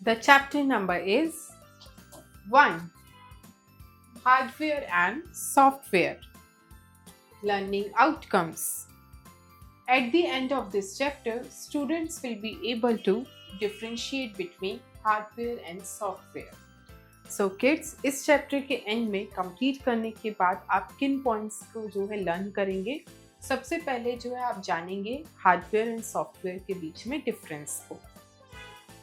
The chapter number is 1. Hardware and Software. Learning Outcomes. At the end of this chapter, students will be able to differentiate between hardware and software. So kids, इस chapter के and में complete करने के बाद आप किन points को जो है लर्न करेंगे? सबसे पहले जो है आप जानेंगे हार्डवेयर एंड सॉफ्टवेयर के बीच में डिफरेंस को.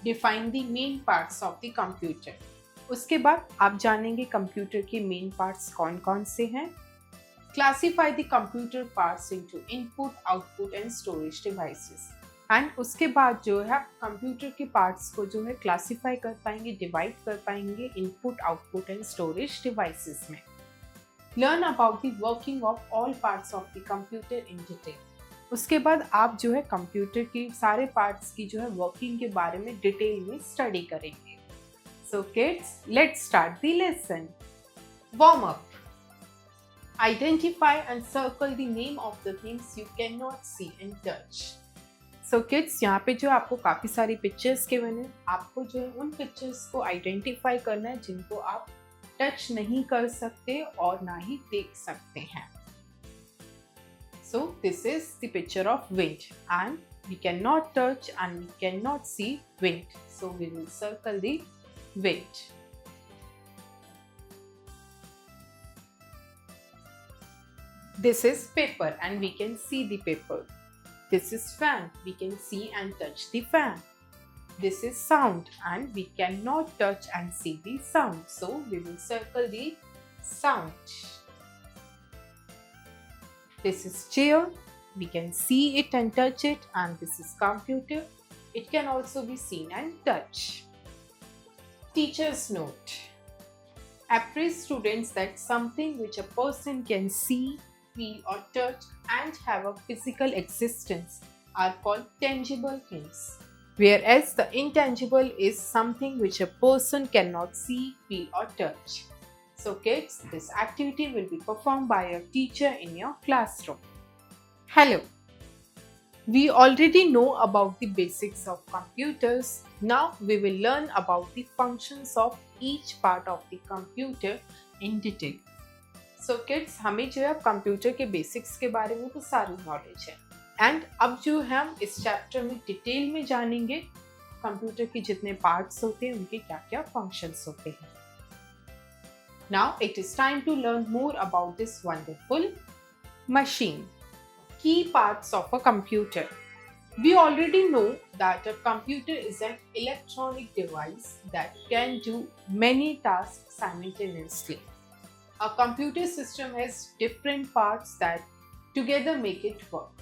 Define the main parts of the computer. उसके बाद आप जानेंगे कंप्यूटर के मेन पार्ट्स कौन कौन से हैं. Classify the computer parts into input, output and storage devices. And उसके बाद जो है आप कंप्यूटर के पार्ट्स को जो है क्लासीफाई कर पाएंगे, डिवाइड कर पाएंगे input, output and storage devices में. Learn about the working of all parts of the computer in detail. उसके बाद आप जो है कंप्यूटर की सारे पार्ट्स की जो है वर्किंग के बारे में डिटेल में स्टडी करेंगे. So kids, let's start the lesson. Warm up. Identify and circle the name of the things you cannot see and touch. So kids, यहाँ पे जो आपको काफ़ी सारी पिक्चर्स के बने, आपको जो है उन पिक्चर्स को आइडेंटिफाई करना है जिनको आप टच नहीं कर सकते और ना ही देख सकते हैं. So this is the picture of wind and we cannot touch and we cannot see wind. So we will circle the wind. This is paper and we can see the paper. This is fan. We can see and touch the fan. This is sound and we cannot touch and see the sound. So we will circle the sound. This is chair. We can see it and touch it. And this is computer. It can also be seen and touched. Teacher's note. Appraise students that something which a person can see, feel or touch and have a physical existence are called tangible things, whereas the intangible is something which a person cannot see, feel or touch. So kids, this activity will be performed by a teacher in your classroom. Hello. We already know about the basics of computers. Now we will learn about the functions of each part of the computer in detail. So kids, हमें जो है computer के basics के बारे में तो सारी knowledge है. एंड अब जो है हम इस चैप्टर में डिटेल में जानेंगे कंप्यूटर के जितने पार्ट्स होते हैं उनके क्या क्या फंक्शंस होते हैं. Now it is time to learn more about this wonderful machine. Key parts of a computer. We already know that a computer is an electronic device that can do many tasks simultaneously. A computer system has different parts that together make it work.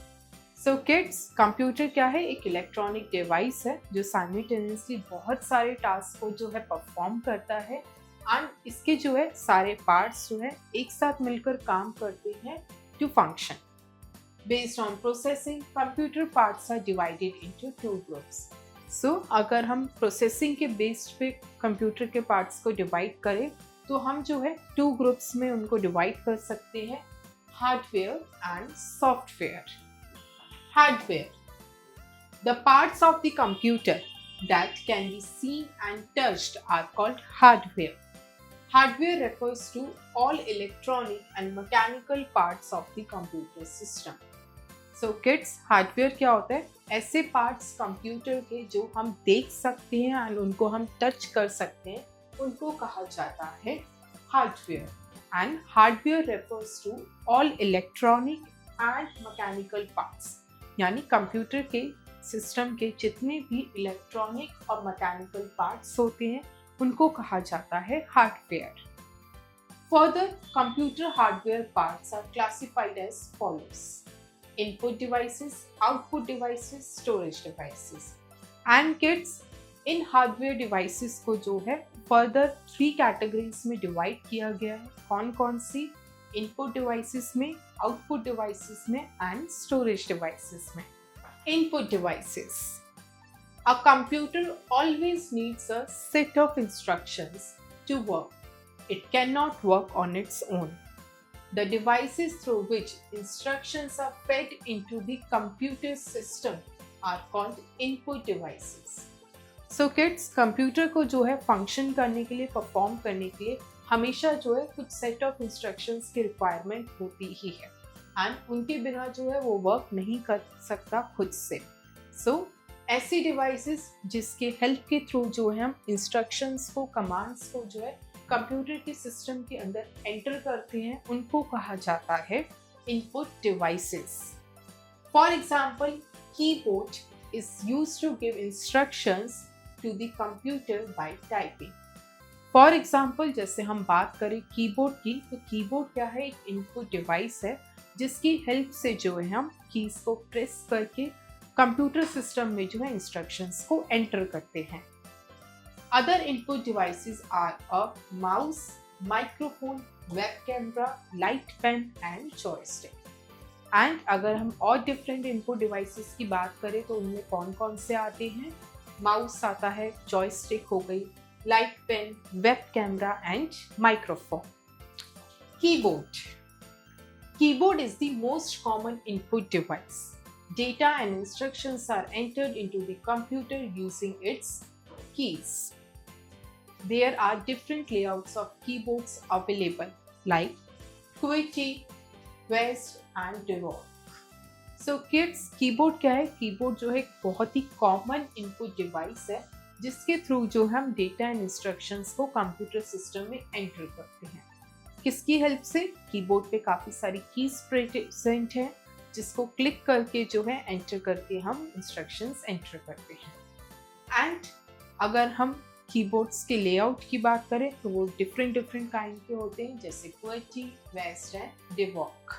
So kids, computer क्या है? एक electronic device है जो simultaneously बहुत सारे task को जो है परफॉर्म करता है. एंड इसके जो है सारे पार्ट्स जो है एक साथ मिलकर काम करते हैं to function. Based on processing, computer parts are divided into two groups. So अगर हम प्रोसेसिंग के बेस्ड पे कंप्यूटर के पार्ट्स को डिवाइड करें तो हम जो है टू ग्रुप्स में उनको डिवाइड कर सकते हैं, hardware and software. Hardware. The parts of the computer that can be seen and touched are called hardware. Hardware refers to all electronic and mechanical parts of the computer system. So kids, hardware क्या होता है? ऐसे parts computer के जो हम देख सकते हैं और उनको हम टच कर सकते हैं, उनको कहा जाता है hardware. And hardware refers to all electronic and mechanical parts, यानी कंप्यूटर के सिस्टम के जितने भी इलेक्ट्रॉनिक और मैकेनिकल पार्ट्स होते हैं उनको कहा जाता है hardware. Further, computer hardware parts are classified as follows: input devices, output devices, storage devices. And kids, इन हार्डवेयर डिवाइसेस को जो है फर्दर 3 कैटेगरीज में डिवाइड किया गया है. कौन कौन सी? इनपुट डिवाइसेस में, आउटपुट डिवाइसेस में एंड स्टोरेज डिवाइसेस में. Input devices. A computer always needs a set of instructions to work. It cannot work on its own. The devices through which instructions are fed into the computer system are called input devices. So kids, computer को जो है function करने के लिए, perform करने के लिए हमेशा जो है कुछ सेट ऑफ इंस्ट्रक्शंस की रिक्वायरमेंट होती ही है एंड उनके बिना जो है वो वर्क नहीं कर सकता खुद से। सो ऐसी डिवाइसेस जिसके हेल्प के थ्रू जो है हम इंस्ट्रक्शंस को, कमांड्स को जो है कंप्यूटर के सिस्टम के अंदर एंटर करते हैं, उनको कहा जाता है input devices. For example, keyboard is used to give instructions to the computer by typing. For example, जैसे हम बात करें कीबोर्ड की, तो कीबोर्ड क्या है? एक इनपुट डिवाइस है जिसकी हेल्प से जो है हम कीज को प्रेस करके कंप्यूटर सिस्टम में जो है इंस्ट्रक्शंस को एंटर करते हैं। Other input devices are a mouse, microphone, web camera, light pen and joystick. And अगर हम और डिफरेंट इनपुट डिवाइसेस की बात करें तो उनमें कौन कौन से आते हैं? माउस आता है, जॉयस्टिक हो गई, light pen, web camera and microphone. Keyboard. Keyboard is the most common input device. Data and instructions are entered into the computer using its keys. There are different layouts of keyboards available like QWERTY, west and Dvorak. So kids, keyboard क्या है? Keyboard जो है एक बहुत ही common input device है जिसके through जो हम डेटा एंड इंस्ट्रक्शंस को कंप्यूटर सिस्टम में एंटर करते हैं। किसकी हेल्प से? कीबोर्ड पे काफ़ी सारी कीज प्रेजेंट है जिसको क्लिक करके जो है एंटर करके हम इंस्ट्रक्शंस एंटर करते हैं। एंड अगर हम कीबोर्ड्स के लेआउट की बात करें तो वो डिफरेंट काइंड के होते हैं, जैसे QWERTY, west and Dvorak.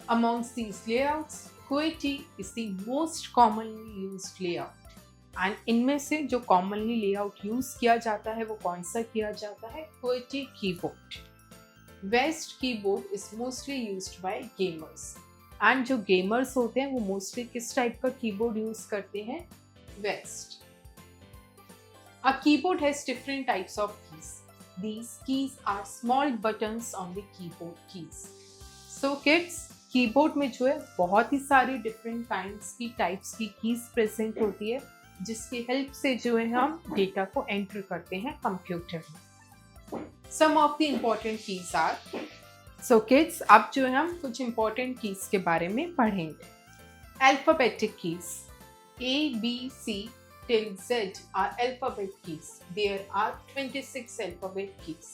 Amongst these layouts, QWERTY is the most commonly used layout and इनमें से जो कॉमनली लेआउट यूज किया जाता है वो कौन सा किया जाता है? QWERTY keyboard. West keyboard is mostly used by gamers and जो गेमर्स होते हैं वो मोस्टली किस टाइप का कीबोर्ड यूज करते हैं? Waste. A keyboard has different types of keys. These keys are small buttons on the keyboard keys. So kids, keyboard में जो है बहुत ही सारी डिफरेंट काइंड्स की, टाइप्स की कीज प्रेजेंट होती है जिसकी हेल्प से जो है हम डेटा को एंटर करते हैं कंप्यूटर में। Some of the important keys are, so kids, अब जो है हम कुछ इम्पोर्टेंट कीज के बारे में पढ़ेंगे। Alphabetic keys, A, B, C till Z are alphabet keys. There are 26 alphabet keys.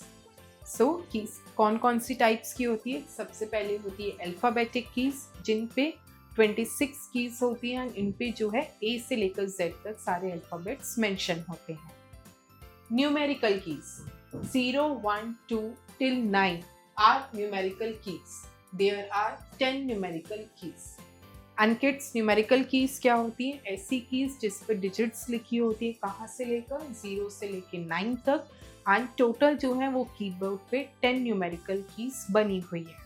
So keys कौन कौन सी टाइप्स की होती है? सबसे पहले होती है अल्फाबेटिक कीज जिन पे 26 कीज होती हैं। इन पे जो है A से लेकर Z तक सारे अल्फाबेट्स मेंशन होते हैं। Numerical keys, 0, 1, 2 till 9 are numerical keys. There are 10 numerical keys. And kids, numerical keys क्या होती है? ऐसी कीज जिस पर डिजिट्स लिखी होती है, कहाँ से लेकर 0 से लेकर 9 तक, एंड टोटल जो है वो कीबोर्ड पे 10 न्यूमेरिकल कीज बनी हुई है।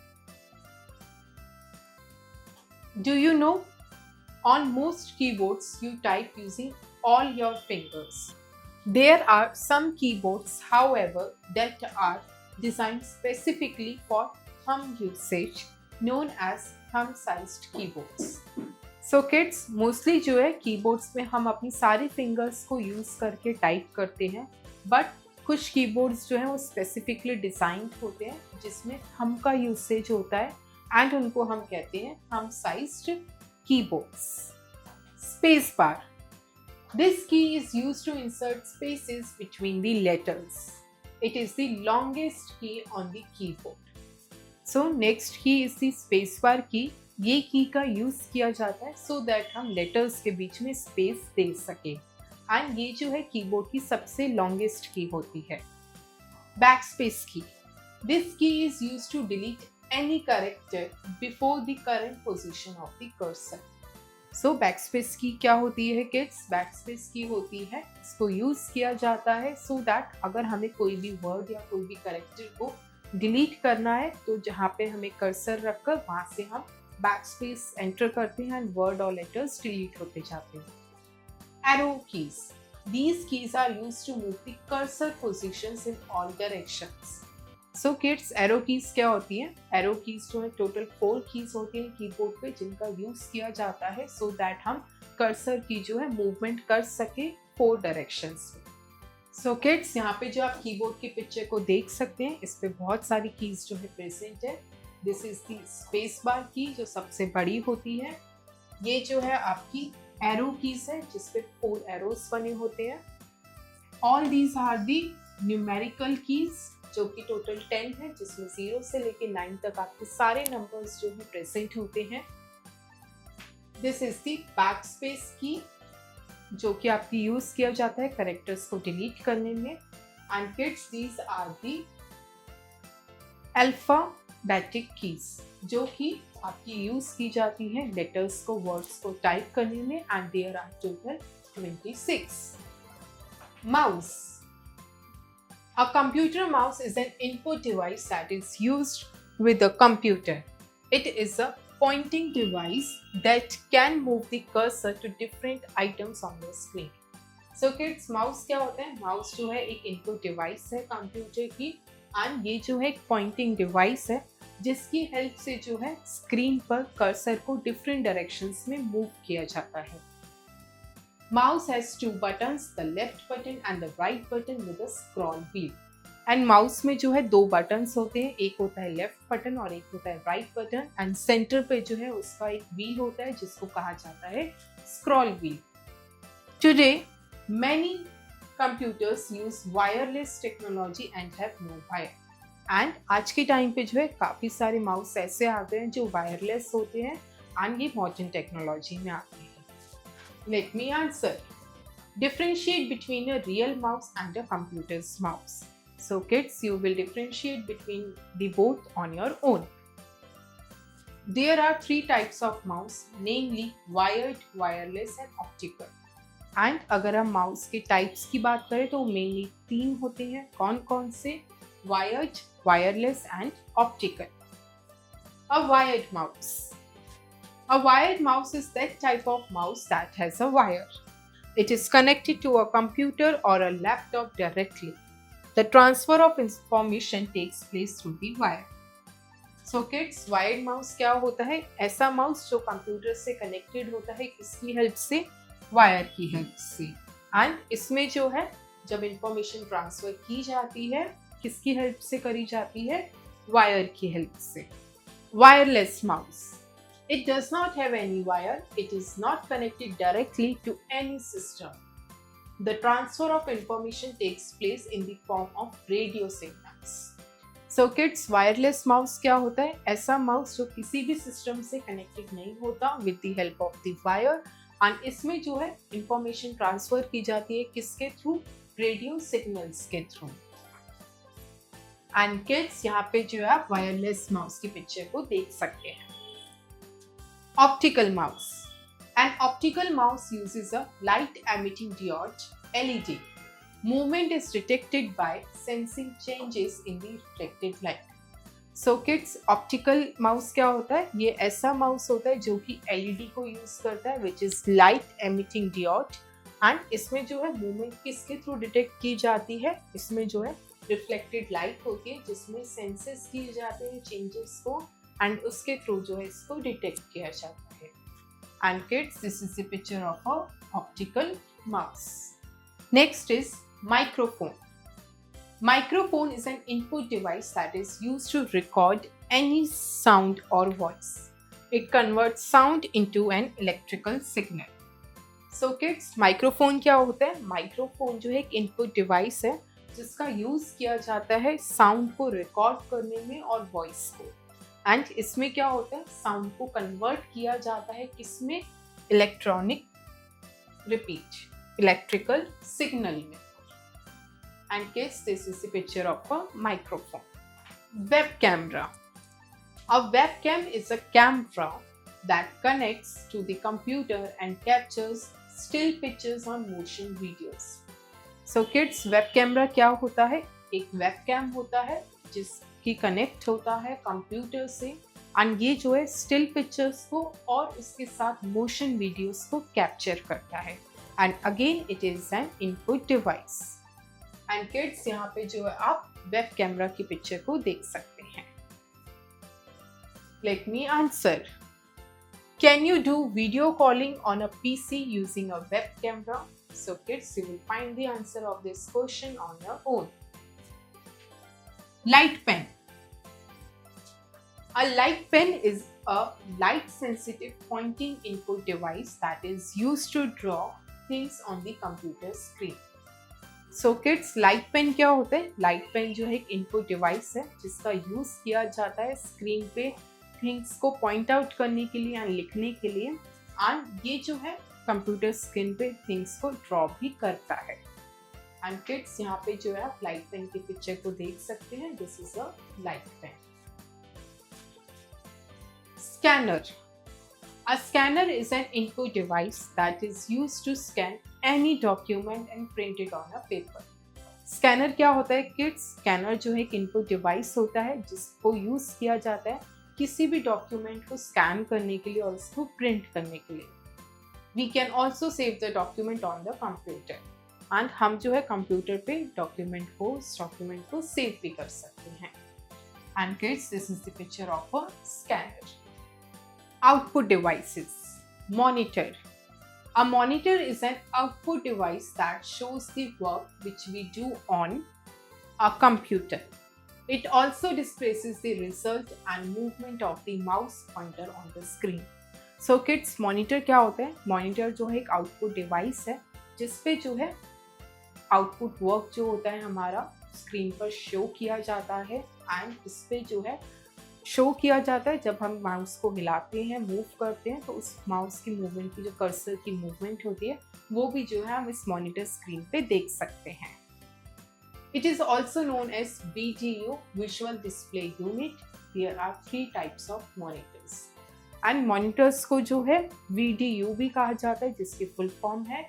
Do you know, on most keyboards you type using all your fingers. There are some keyboards however that are designed specifically for thumb usage, known as thumb sized keyboards. So kids, mostly जो है keyboards में हम अपनी सारी fingers को use करके type करते हैं, बट कुछ कीबोर्ड्स जो हैं वो स्पेसिफिकली डिजाइंड होते हैं जिसमें थंब का यूसेज होता है एंड उनको हम कहते हैं thumb sized keyboards. Space bar, this key is used to insert spaces between the letters. It is the longest key on the keyboard. So next key is the space bar key. ये की का use किया जाता है so that हम letters के बीच में space दे सके एंड ये जो है कीबोर्ड की सबसे लॉन्गेस्ट की होती है। Backspace key, this key is used to delete any character before the current position of the cursor. So backspace key क्या होती है किड्स? बैकस्पेस की होती है, इसको यूज किया जाता है सो दैट अगर हमें कोई भी वर्ड या कोई भी कैरेक्टर को डिलीट करना है तो जहाँ पे हमें कर्सर रखकर वहाँ से हम बैकस्पेस एंटर करते हैं एंड वर्ड और लेटर्स डिलीट होते जाते हैं। Arrow keys, these keys are used to move the cursor positions in all directions. So kids, arrow keys क्या होती हैं? एरो कीज जो है टोटल 4 कीज होती हैं कीबोर्ड पे जिनका यूज किया जाता है सो दैट हम कर्सर की जो है मूवमेंट कर सके 4 डायरेक्शंस में। सो किड्स, यहाँ पे जो आप कीबोर्ड की पिक्चर को देख सकते हैं, इस पे बहुत सारी कीज जो है प्रेजेंट है। This is the space bar की जो सबसे बड़ी होती है। ये जो है आपकी एरो कीज है जिसपे 4 एरोस बने होते हैं। All these are the numerical keys जो कि टोटल 10 है, जिसमें 0 से लेके 9 तक आपके सारे नंबर्स जो है प्रेजेंट होते हैं। This is the back space की जो कि आपकी यूज किया जाता है कैरेक्टर्स को डिलीट करने में। And kids, these are the alphabetic keys जो कि आपकी यूज की जाती है लेटर्स को, वर्ड्स को टाइप करने में। And there are total 26। Mouse. A computer mouse is an input device that is used with a computer. It is a pointing device that can move the cursor to different items on the screen. So kids, mouse क्या होता है? Mouse जो है एक input device है computer की, and ये जो है एक pointing device है जिसकी हेल्प से जो है स्क्रीन पर कर्सर को डिफरेंट डायरेक्शंस में मूव किया जाता है। Mouse has 2 buttons, the left button and the right button with a scroll wheel. And mouse में जो है 2 बटन्स होते हैं, एक होता है लेफ्ट बटन और एक होता है राइट बटन। एंड सेंटर पे जो है उसका एक व्हील होता है जिसको कहा जाता है scroll wheel. Today many computers use wireless technology and have no wire. And आज के टाइम पे जो है काफी सारे माउस ऐसे आ गए हैं जो वायरलेस होते हैं एंड ये मॉडर्न टेक्नोलॉजी में आते हैं। Let me answer. Differentiate between a real mouse and a computer's mouse. So kids, you will differentiate between the both on your own. There are 3 types of mouse, namely wired, wireless and optical. And अगर हम mouse के types की बात करें तो mainly 3 होते हैं। कौन कौन से? Wired, wireless and optical. A wired mouse. A wired mouse is that type of mouse that has a wire. It is connected to a computer or a laptop directly. The transfer of information takes place through the wire. So kids, wired mouse क्या होता है? ऐसा mouse जो computer से connected होता है, किसकी help से? वायर की हेल्प से। एंड इसमें जो है जब इंफॉर्मेशन ट्रांसफर की जाती है, किसकी हेल्प से करी जाती है? वायर की हेल्प से। Wireless mouse. It does not have any wire. It is not connected directly to any system. The transfer of information takes place in the form of radio signals. So kids, wireless mouse क्या होता है? ऐसा mouse जो किसी भी system से connected नहीं होता with the help of the wire, and इसमें जो है इंफॉर्मेशन ट्रांसफर की जाती है किसके थ्रू? रेडियो सिग्नल्स के थ्रू। एंड किड्स, यहाँ पे जो है आप वायरलेस माउस की पिक्चर को देख सकते हैं। Optical mouse. An optical mouse uses a light-emitting diode (LED). Movement is detected by sensing changes in the reflected light. So kids, optical mouse क्या होता है? ये ऐसा माउस होता है जो कि LED को यूज करता है, which is light emitting diode. And इसमें जो है मूवमेंट किसके थ्रू डिटेक्ट की जाती है? इसमें जो है रिफ्लेक्टेड लाइट होती है जिसमें सेंसेस किए जाते हैं चेंजेस को, एंड उसके थ्रू जो है इसको डिटेक्ट किया जाता है। And kids, this is the picture of a optical mouse. Next is microphone. Microphone is an input device that is used to record any sound or voice. It converts sound into an electrical signal. So kids, microphone क्या होता है? Microphone जो है एक input device है जिसका use किया जाता है साउंड को रिकॉर्ड करने में और वॉइस को। एंड इसमें क्या होता है? साउंड को कन्वर्ट किया जाता है किसमें? इलेक्ट्रॉनिक रिपीट, इलेक्ट्रिकल सिग्नल में। And kids, this is the picture of a microphone. Web camera. A web cam is a camera that connects to the computer and captures still pictures on motion videos. So kids, web camera क्या होता है? एक web cam होता है जिसकी connect होता है computer से, एंड ये जो है स्टिल पिक्चर्स को और उसके साथ मोशन वीडियोस को कैप्चर करता है। And again it is an input device. And kids, यहाँ पे जो है आप वेब कैमरा की पिक्चर को देख सकते हैं। Let me answer. Can you do video calling on a PC using a web camera? So kids, you will find the answer of this question on your own. Light pen. A light pen is a light sensitive pointing input device that is used to draw things on the computer screen. So kids, light pen क्या होता है? Light pen जो है एक input device है जिसका use किया जाता है स्क्रीन पे थिंग्स को पॉइंट आउट करने के लिए एंड लिखने के लिए, एंड ये जो है कंप्यूटर स्क्रीन पे थिंग्स को ड्रॉ भी करता है. एंड किड्स, यहाँ पे जो है आप लाइट पेन की पिक्चर को देख सकते हैं. This is a light pen. Scanner. A scanner is an input device that is used to scan any document and print it on a paper. Scanner क्या होता है kids? Scanner जो है एक input device होता है जिसको यूज किया जाता है किसी भी डॉक्यूमेंट को स्कैन करने के लिए और उसको प्रिंट करने के लिए. We can also save the document on the computer. And हम जो है कंप्यूटर पे डॉक्यूमेंट को सेव भी कर सकते हैं. And kids, this is the picture of a scanner. Output devices. Monitor. A monitor is an output device that shows the work which we do on a computer. It also displays the result and movement of the mouse pointer on the screen. So kids, monitor क्या होता है? Monitor जो है एक output device है जिसपे जो है output work जो होता है हमारा स्क्रीन पर शो किया जाता है, एंड इस पे जो है शो किया जाता है जब हम माउस को हिलाते हैं, मूव करते हैं, तो उस माउस की मूवमेंट की जो कर्सर की मूवमेंट होती है वो भी जो है हम इस मॉनिटर स्क्रीन पे देख सकते हैं. It is also known as VDU, visual display unit. There are 3 types of monitors, and monitors को जो है VDU भी कहा जाता है जिसकी फुल फॉर्म है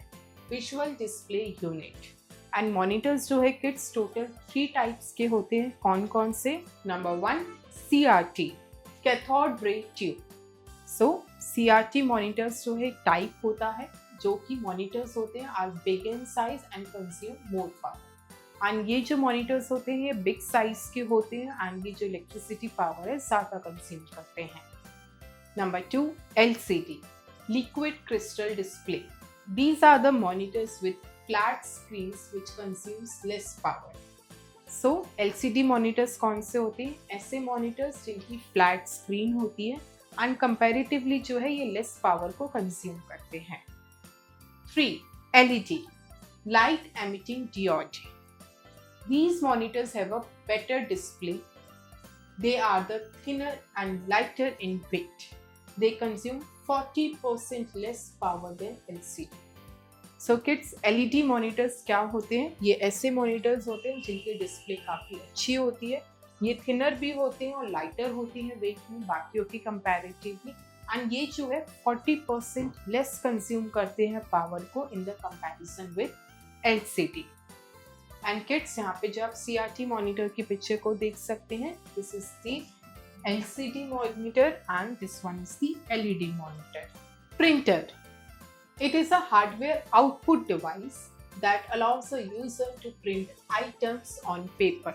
visual display unit. And monitors जो है किड्स टोटल 3 टाइप्स के होते हैं. कौन कौन से? Number 1, CRT, cathode ray tube. So CRT monitors जो है एक टाइप होता है जो कि मॉनिटर्स होते हैं are big in size and consume more power. And ये जो मॉनिटर्स होते हैं ये बिग साइज के होते हैं एंड ये जो इलेक्ट्रिसिटी पावर है ज़्यादा कंज्यूम करते हैं. Number 2, LCD, liquid crystal display. These are the monitors with flat screens which consumes less power. So LCD monitors कौन से होते हैं? ऐसे monitors जिनकी फ्लैट स्क्रीन होती है एंड कंपैरेटिवली जो है ये लेस पावर को कंज्यूम करते हैं. 3, LED, light emitting diode. These monitors have a better display. They are the thinner and lighter in weight. They consume 40% less power than LCD. So kids, LED monitors क्या होते हैं? ये ऐसे monitors होते हैं जिनकी डिस्प्ले काफ़ी अच्छी होती है. ये थिनर भी होते हैं और लाइटर होती हैं वेट में बाकियों की कंपैरेटिवली, एंड ये जो है 40% लेस कंज्यूम करते हैं पावर को in the comparison with LCD. And kids, यहाँ पे जो आप CRT मॉनिटर की पिक्चर को देख सकते हैं, this is the LCD monitor and this one is the LED monitor. Printer. It is a hardware output device that allows a user to print items on paper.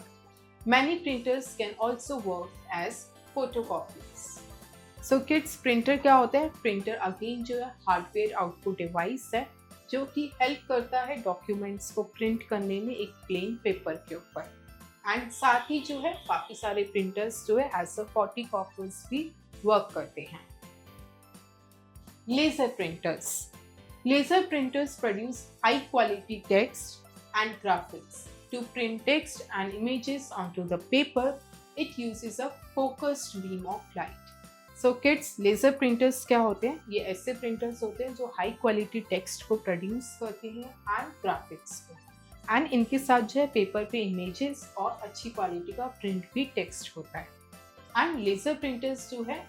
Many printers can also work as photocopies. So kids, printer क्या होता है? Printer again जो है hardware output device है जो कि help करता है documents को print करने में एक plain paper के ऊपर. And साथ ही जो है बाकी सारे printers जो है as a photocopies भी work करते हैं. Laser printers. Laser printers produce high quality text and graphics. To print text and images onto the paper, it uses a focused beam of light. So kids, laser printers क्या होते हैं? ये ऐसे printers होते हैं जो high quality text को produce करते हैं and graphics को. And इनके साथ जो है पेपर पे images और अच्छी क्वालिटी का print भी text होता है. And laser printers जो है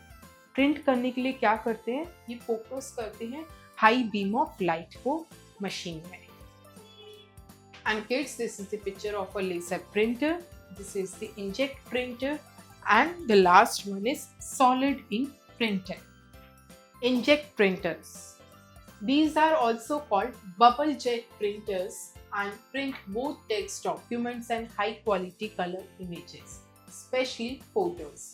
print करने के लिए क्या करते हैं? ये focus करते हैं हाई बीम ऑफ लाइट को मशीन में. And kids, this is the picture of a laser printer. This is the inkjet printer and the last one is solid ink printer. Inkjet printers. These are also called bubble jet printers and print both text documents and high quality color images, especially photos.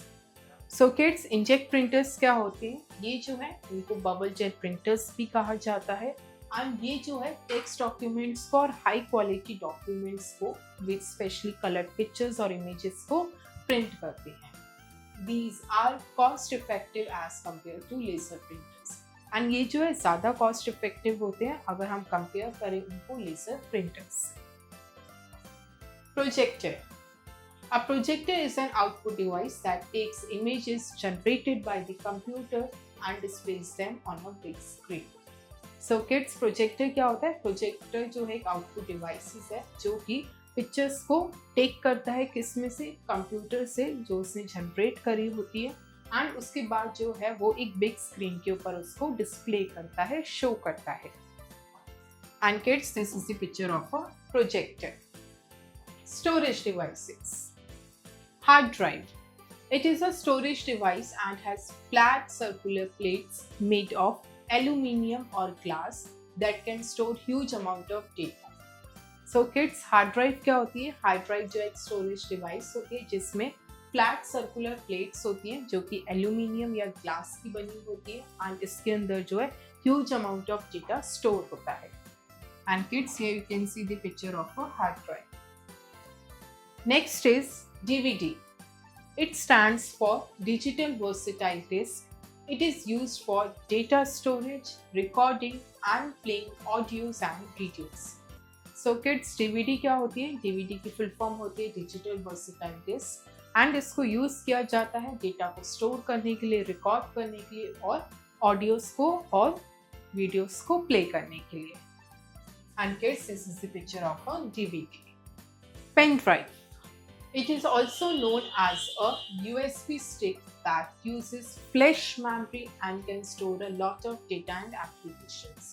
So kids, inject printers क्या होते हैं? ये जो है इनको bubble jet printers भी कहा जाता है एंड ये जो है टेक्स्ट डॉक्यूमेंट्स को और हाई क्वालिटी डॉक्यूमेंट्स को विद स्पेशली कलर्ड पिक्चर्स और इमेजेस को प्रिंट करते हैं. These are cost effective as compared to laser printers. And ये जो है ज़्यादा कॉस्ट इफेक्टिव होते हैं अगर हम कंपेयर करें उनको लेजर प्रिंटर्स से. Projector. A projector is an output device that takes images generated by the computer and displays them on a big screen. So kids, projector क्या होता है? प्रोजेक्टर जो है एक आउटपुट डिवाइस है जो कि पिक्चर्स को टेक करता है किस में से, कंप्यूटर से जो उसने जनरेट करी होती है, एंड उसके बाद जो है वो एक बिग स्क्रीन के ऊपर उसको डिस्प्ले करता है, शो करता है. And kids, this is the picture of a projector. Storage devices. Hard drive. It is a storage device and has flat circular plates made of aluminum or glass that can store huge amount of data. So kids, hard drive क्या होती है? Hard drive जो एक storage device होती है जिसमें flat circular plates होती हैं जो कि aluminium या glass की बनी होती है, and इसके अंदर जो है huge amount of data store होता है. And kids, here you can see the picture of a hard drive. Next is DVD. It stands for Digital Versatile Disc. It is used for data storage, recording and playing audios and videos. So kids, DVD क्या होती है? DVD की full form होती है Digital Versatile Disc, and इसको use किया जाता है डेटा को स्टोर करने के लिए, रिकॉर्ड करने के लिए और ऑडियोज को और वीडियोस को प्ले करने के लिए. And kids, this is the picture of a DVD. Pen drive. It is also known as a USB stick that uses flash memory and can store a lot of data and applications.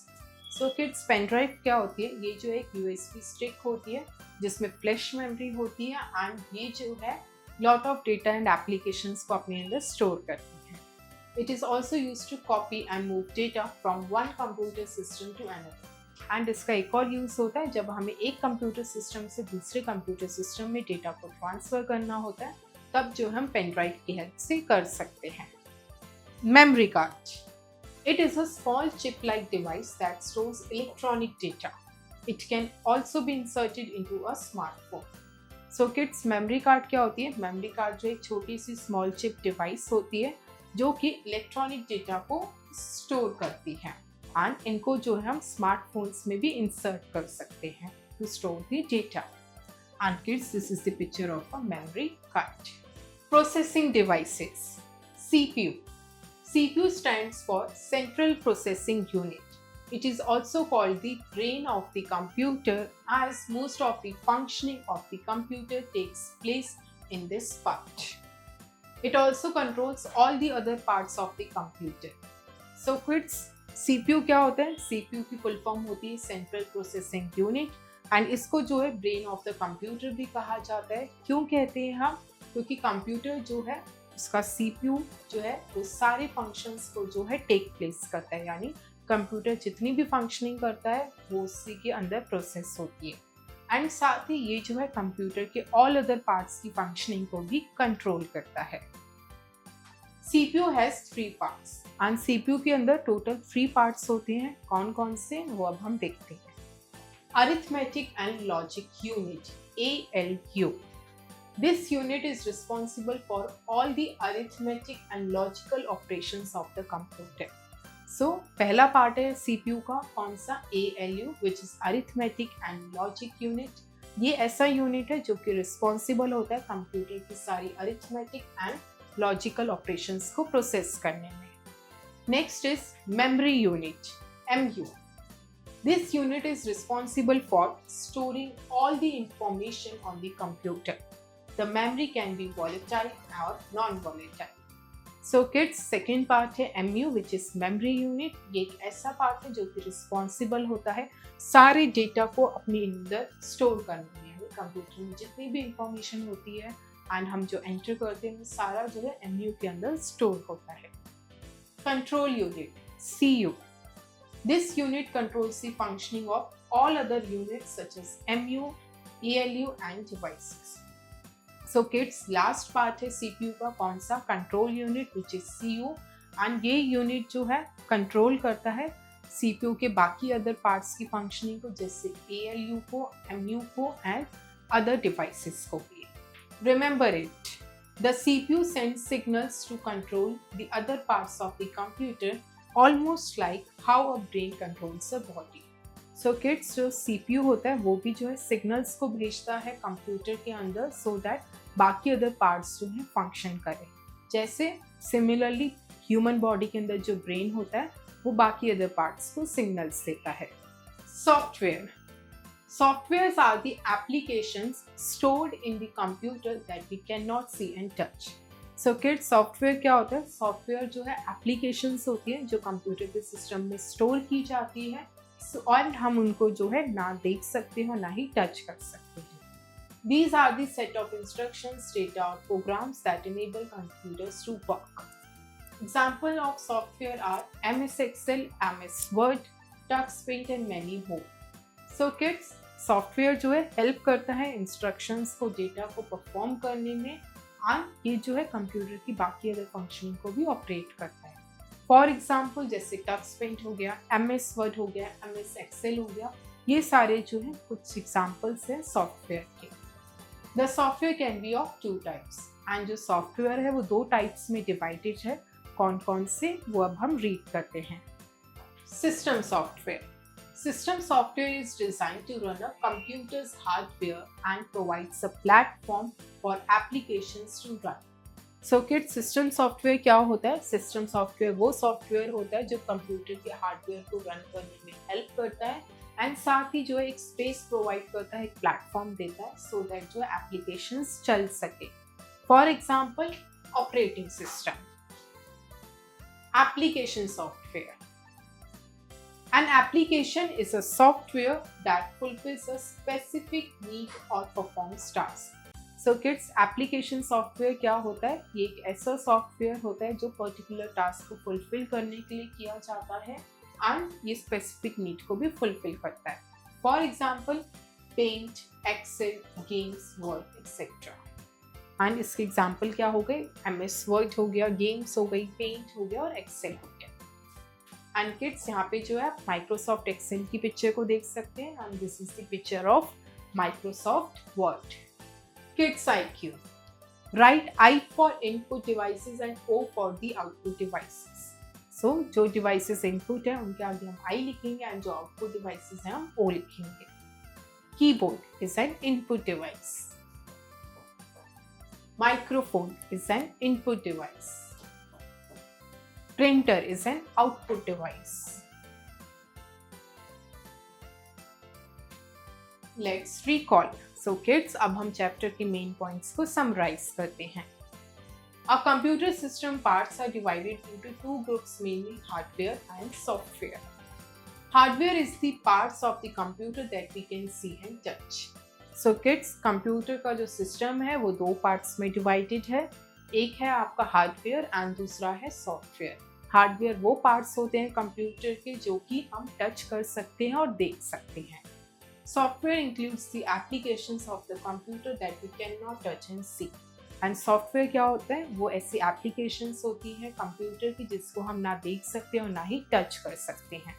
So kids, pen drive क्या होती है? ये जो एक USB stick होती है जिसमें flash memory होती है एंड ये जो है lot of data and applications को अपने अंदर store करती है. It is also used to copy and move data from one computer system to another. And इसका एक और यूज़ होता है जब हमें एक कंप्यूटर सिस्टम से दूसरे कंप्यूटर सिस्टम में डेटा को ट्रांसफ़र करना होता है, तब जो हम पेन ड्राइव की हेल्प से कर सकते हैं. Memory card. It is a small chip like device that stores electronic data. It can also be inserted into a smartphone. So kids, memory card क्या होती है? मेमोरी कार्ड जो एक छोटी सी स्मॉल चिप डिवाइस होती है जो कि इलेक्ट्रॉनिक डेटा को स्टोर करती है, एंड इनको जो है हम स्मार्टफोन्स में भी इंसर्ट कर सकते हैं to store the data. And kids, this is the picture of a memory card. Processing devices. CPU. CPU stands for Central Processing Unit. It is also called the brain of the computer as most of the functioning of the computer takes place in this part. It also controls all the other parts of the computer. So kids, CPU क्या होता है? CPU की full form होती है central processing unit, and इसको जो है brain of the computer भी कहा जाता है. क्यों कहते हैं हम? क्योंकि कंप्यूटर जो है उसका CPU जो है वो सारे फंक्शंस को जो है टेक प्लेस करता है, यानी कंप्यूटर जितनी भी फंक्शनिंग करता है वो उसी के अंदर प्रोसेस होती है, एंड साथ ही ये जो है कंप्यूटर के ऑल अदर पार्ट्स की फंक्शनिंग को भी कंट्रोल करता है. CPU has 3 parts and CPU के अंदर टोटल 3 parts होते हैं. कौन कौन से वो अब हम देखते हैं. Arithmetic and Logic Unit, ALU. This unit is responsible for all the arithmetic and logical operations of the computer. So पहला पार्ट है CPU का, कौन सा? ALU, which is Arithmetic and Logic Unit. ये ऐसा यूनिट है जो कि रिस्पॉन्सिबल होता है कंप्यूटर की सारी अरिथमेटिक एंड लॉजिकल ऑपरेशंस को प्रोसेस करने में. Next is memory unit, MU. This unit is responsible for storing all the information on the computer. The memory can be volatile or non-volatile. So kids, second part है MU, which is memory unit. ये एक ऐसा part है जो कि responsible होता है सारे डेटा को अपने अंदर स्टोर करने में. कंप्यूटर में जितनी भी इंफॉर्मेशन होती है एंड हम जो एंटर करते हैं सारा जो है MU के अंदर स्टोर होता है. Control unit, CU. This unit controls the functioning of all other units such as MU, ALU and devices. So kids, last part है CPU का, कौन सा? Control unit, which is CU, and ये unit जो है control करता है CPU के बाकी अदर पार्ट्स की फंक्शनिंग को, जैसे ALU को, MU को एंड अदर डिवाइसेस को भी। Remember it. The CPU sends signals to control the other parts of the computer, almost like how a brain controls a body. So kids, जो CPU होता है वो भी जो है सिग्नल्स को भेजता है कंप्यूटर के अंदर, so that बाकी अदर पार्ट्स जो है फंक्शन करें। जैसे सिमिलरली ह्यूमन बॉडी के अंदर जो ब्रेन होता है वो बाकी अदर पार्ट्स को सिग्नल्स देता है। Software Softwares are the applications stored in the computer that we cannot see and touch. So kids, software क्या होता है? Software जो है applications होती है जो कंप्यूटर के सिस्टम में स्टोर की जाती है, और हम उनको जो है ना देख सकते हैं ना ही टच कर सकते हैं। These are the set of instructions, data or programs that enable computers to work. Example of software are MS Excel, MS Word, TuxPaint and many more. So kids, software जो है हेल्प करता है instructions को, data को perform करने में, और ये जो है कंप्यूटर की बाकी अदर फंक्शनिंग को भी ऑपरेट करता है। फॉर एग्जांपल जैसे टक्स पेंट हो गया, MS वर्ड हो गया, MS एक्सेल हो गया, ये सारे जो है कुछ एग्जांपल्स हैं सॉफ्टवेयर के। The software can be of 2 types, and जो सॉफ्टवेयर है वो 2 टाइप्स में डिवाइडेड है। कौन कौन से वो अब हम रीड करते हैं। System software System software is designed to run a computer's hardware and provides a platform for applications to run. So kids, system software क्या होता है? System software वो सॉफ्टवेयर होता है जो कंप्यूटर के हार्डवेयर को रन करने में हेल्प करता है, एंड साथ ही जो है एक स्पेस प्रोवाइड करता है, एक प्लेटफॉर्म देता है, सो दैट जो एप्लीकेशंस चल सके। For example operating system. Application software An application is a software that fulfills a specific need or performs tasks. So kids, application software क्या होता है? ये एक ऐसा सॉफ्टवेयर होता है जो पर्टिकुलर टास्क को फुलफिल करने के लिए किया जाता है, एंड ये स्पेसिफिक नीड को भी फुलफिल करता है। For example Paint, Excel, games, Word etcetera. And इसके एग्जाम्पल क्या हो गए? MS वर्ड हो गया, गेम्स हो गई, पेंट हो गया और एक्सेल हो गया। एंड किड्स, यहाँ पे जो है माइक्रोसॉफ्ट एक्सेल की पिक्चर को देख सकते हैं, and this is the picture of Microsoft Word. Kids IQ, right I for input devices and O for the output devices. So जो डिवाइसेस इनपुट है उनके आगे हम I लिखेंगे, एंड जो आउटपुट डिवाइसेस हैं हम O लिखेंगे। Keyboard is an input device. Microphone is an input device. Printer is an output device. Let's recall. So kids, अब हम चैप्टर के मेन पॉइंट्स को समराइज करते हैं। A computer system parts are divided into 2 groups, mainly hardware and software. Hardware is the parts of the computer that we can see and touch. So kids, computer का जो system है वो 2 parts में divided है। एक है आपका hardware and दूसरा है सॉफ्टवेयर। हार्डवेयर वो पार्ट्स होते हैं कंप्यूटर के जो कि हम टच कर सकते हैं और देख सकते हैं। Software includes the applications of the computer that we can not touch and see. And software क्या होता है? वो ऐसी एप्लीकेशंस होती हैं कंप्यूटर की जिसको हम ना देख सकते और ना ही टच कर सकते हैं।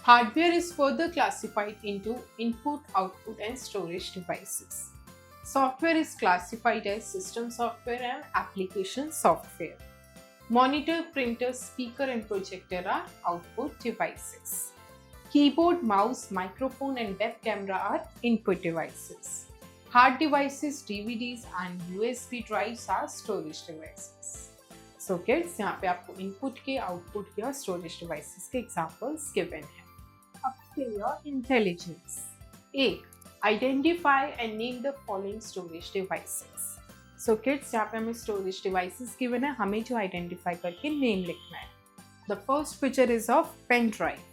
Hardware is further classified into input, output and storage devices. Software is classified as system software and application software. Monitor, printer, speaker and projector are output devices. Keyboard, mouse, microphone and web camera are input devices. Hard devices, DVDs and USB drives are storage devices. So kids, यहाँ पे आपको input के, output के और storage devices के examples given हैं। अब फिर your intelligence. A. Identify and name the following storage devices. So kids, यहाँ पे हमें storage devices given है, हमें जो identify करके name लिखना है। The first picture is of pen drive.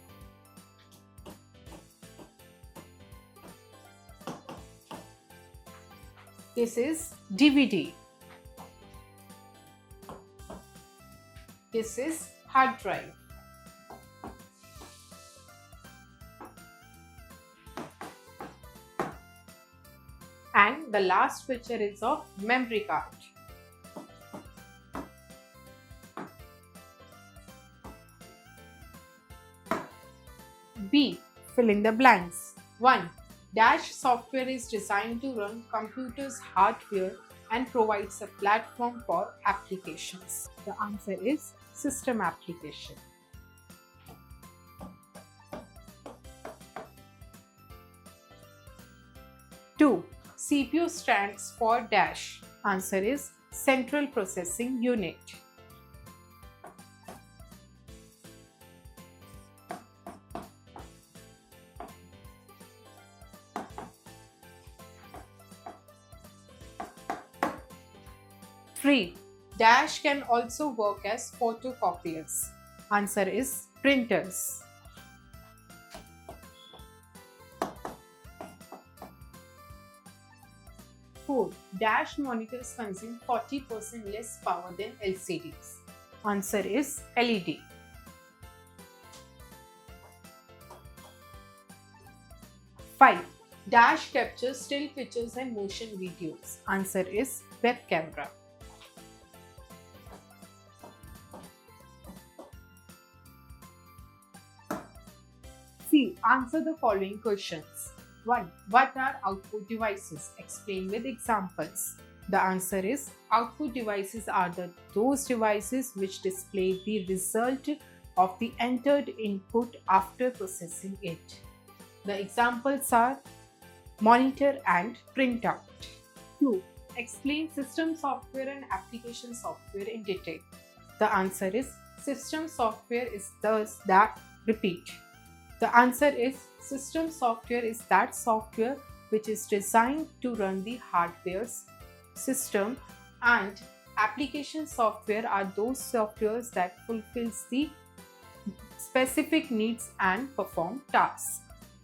This is DVD. This is hard drive. And the last picture is of memory card. B. Fill in the blanks. 1. Dash software is designed to run computers' hardware and provides a platform for applications. The answer is system application. 2. CPU stands for dash. Answer is Central Processing Unit. 3. Dash can also work as photocopiers. Answer is printers. 4. Dash monitors consume 40% less power than LCDs. Answer is LED. 5. Dash captures still pictures and motion videos. Answer is web camera. C. Answer the following questions. 1. What are output devices? Explain with examples. The answer is output devices are those devices which display the result of the entered input after processing it. The examples are monitor and printout. 2. Explain system software and application software in detail. The answer is system software is The answer is system software is that software which is designed to run the hardware's system, and application software are those softwares that fulfills the specific needs and perform tasks.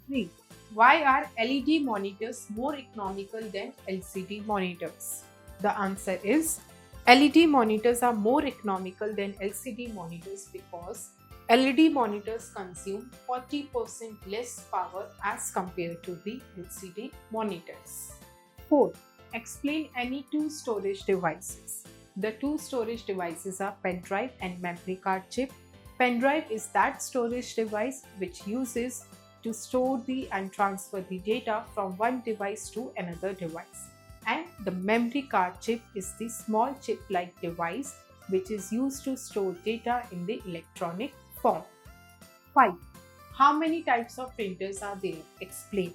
3. Why are LED monitors more economical than LCD monitors? The answer is LED monitors are more economical than LCD monitors because LED monitors consume 40% less power as compared to the LCD monitors. 4. Explain any two storage devices. The two storage devices are pen drive and memory card chip. Pen drive is that storage device which uses to store and transfer the data from one device to another device. And the memory card chip is the small chip-like device which is used to store data in the electronic form. 5. How many types of printers are there? Explain.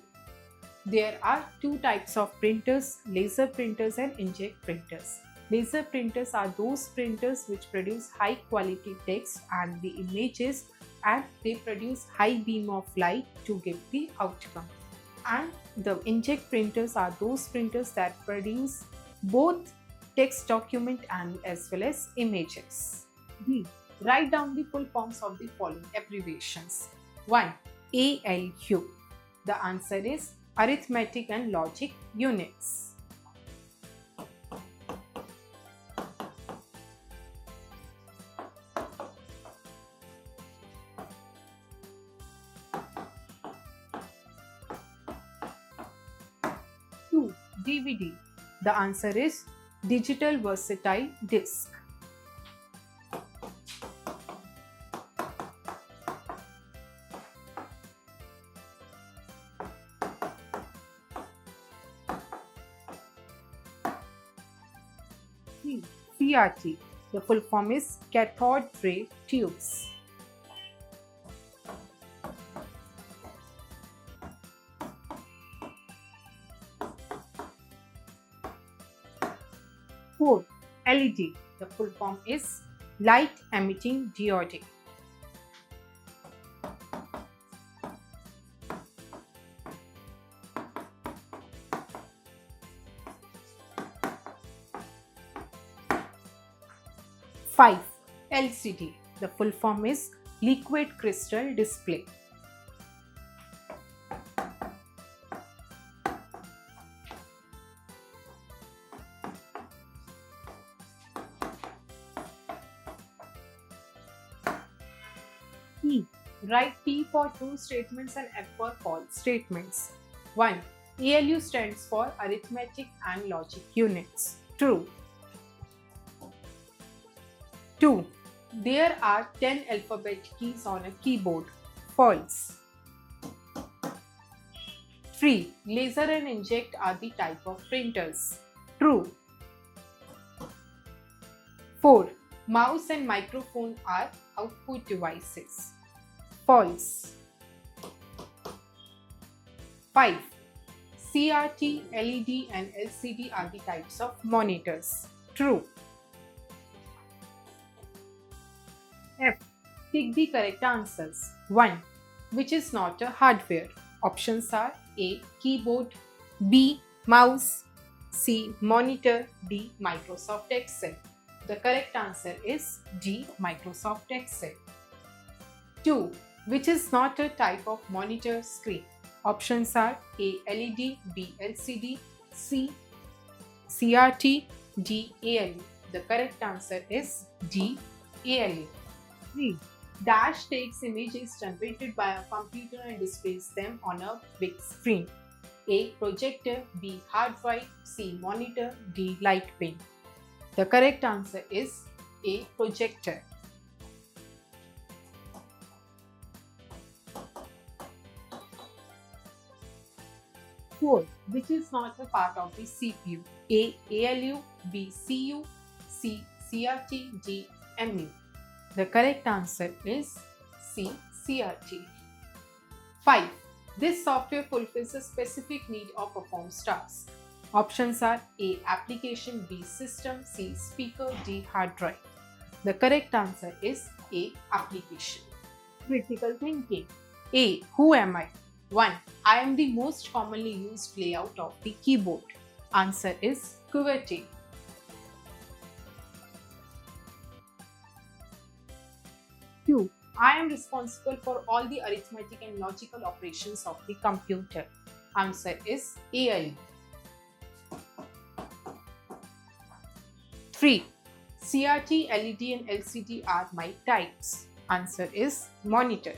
There are two types of printers, laser printers and inkjet printers. Laser printers are those printers which produce high quality text and the images, and they produce high beam of light to give the outcome. And the inkjet printers are those printers that produce both text document and as well as images. D. Write down the full forms of the following abbreviations. 1. ALU. The answer is Arithmetic and Logic Units. 2. DVD. The answer is Digital Versatile Disc. 3. CRT. The full form is Cathode Ray Tubes. 4. LED. The full form is Light Emitting Diode. 5. LCD. The full form is Liquid Crystal Display. 3. Write T for true statements and F for false statements. 1. ALU stands for Arithmetic and Logic Units. True. 2. There are 10 alphabet keys on a keyboard. False. 3. Laser and inkjet are the type of printers. True. 4. Mouse and microphone are output devices. False. 5. CRT, LED and LCD are the types of monitors. True. F. Take the correct answers. 1. Which is not a hardware? Options are A. Keyboard, B. Mouse, C. Monitor, D. Microsoft Excel. The correct answer is D. Microsoft Excel. 2. Which is not a type of monitor screen? Options are A. LED, B. LCD, C. CRT, D. ALE. The correct answer is D. ALE. 3. Dash takes images generated by a computer and displays them on a big screen. A. Projector, B. Hard drive, C. Monitor, D. Light pen. The correct answer is A. Projector. 4. Which is not a part of the CPU? A. ALU, B. CU, C. CRT, D. MU. The correct answer is C. CRT. 5. This software fulfills a specific need or performs tasks. Options are A. Application, B. System, C. Speaker, D. Hard drive. The correct answer is A. Application. Critical thinking. A. Who am I? 1. I am the most commonly used layout of the keyboard. Answer is QWERTY. 2. I am responsible for all the arithmetic and logical operations of the computer. Answer is ALU. 3. CRT, LED and LCD are my types. Answer is monitor.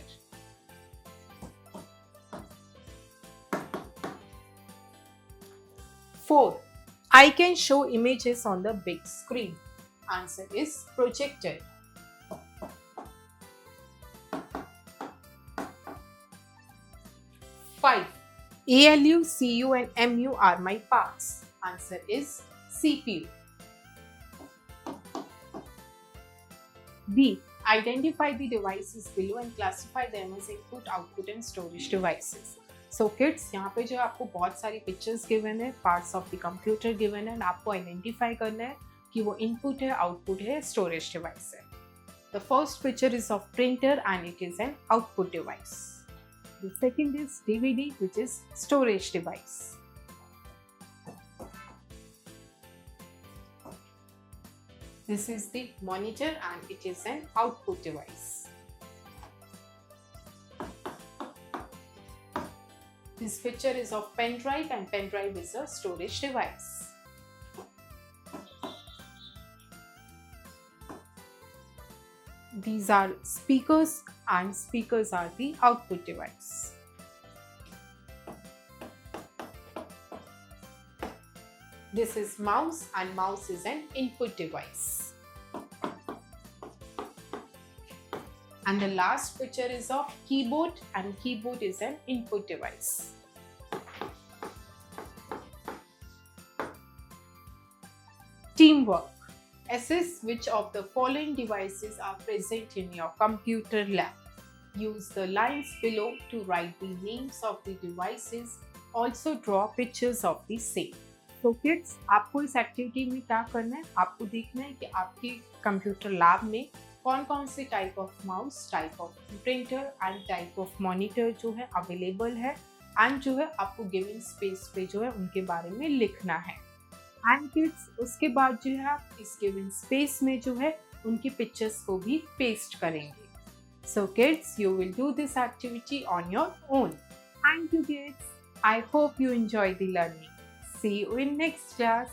4. I can show images on the big screen. Answer is projector. 5. ALU, CU and MU are my parts. Answer is CPU. B. Identify the devices below and classify them as input, output and storage devices. So kids, यहाँ पे जो आपको बहुत सारी pictures given है, parts of the computer given है, and आपको identify करना है कि वो input है, output है, storage device है. The first picture is of printer and it is an output device. The second is DVD, which is storage device. This is the monitor and it is an output device. This picture is of pen drive and pen drive is a storage device. These are speakers and speakers are the output device. This is mouse and mouse is an input device. And the last picture is of keyboard and keyboard is an input device. Teamwork. Assess which of the following devices are present in your computer lab. Use the lines below to write the names of the devices. Also draw pictures of the same. तो kids, आपको इस activity में क्या करना है? आपको देखना है कि आपके कंप्यूटर लैब में कौन कौन से type of mouse, type of printer and type of monitor जो है अवेलेबल है एंड जो है आपको गिवन स्पेस पे जो है उनके बारे में लिखना है. एंड किड्स, उसके बाद जो है आप इस गिवन स्पेस में जो है उनकी पिक्चर्स को भी पेस्ट करेंगे. So kids, you will do this activity on your own. Thank you kids. I hope you enjoy the learning. See you in next class.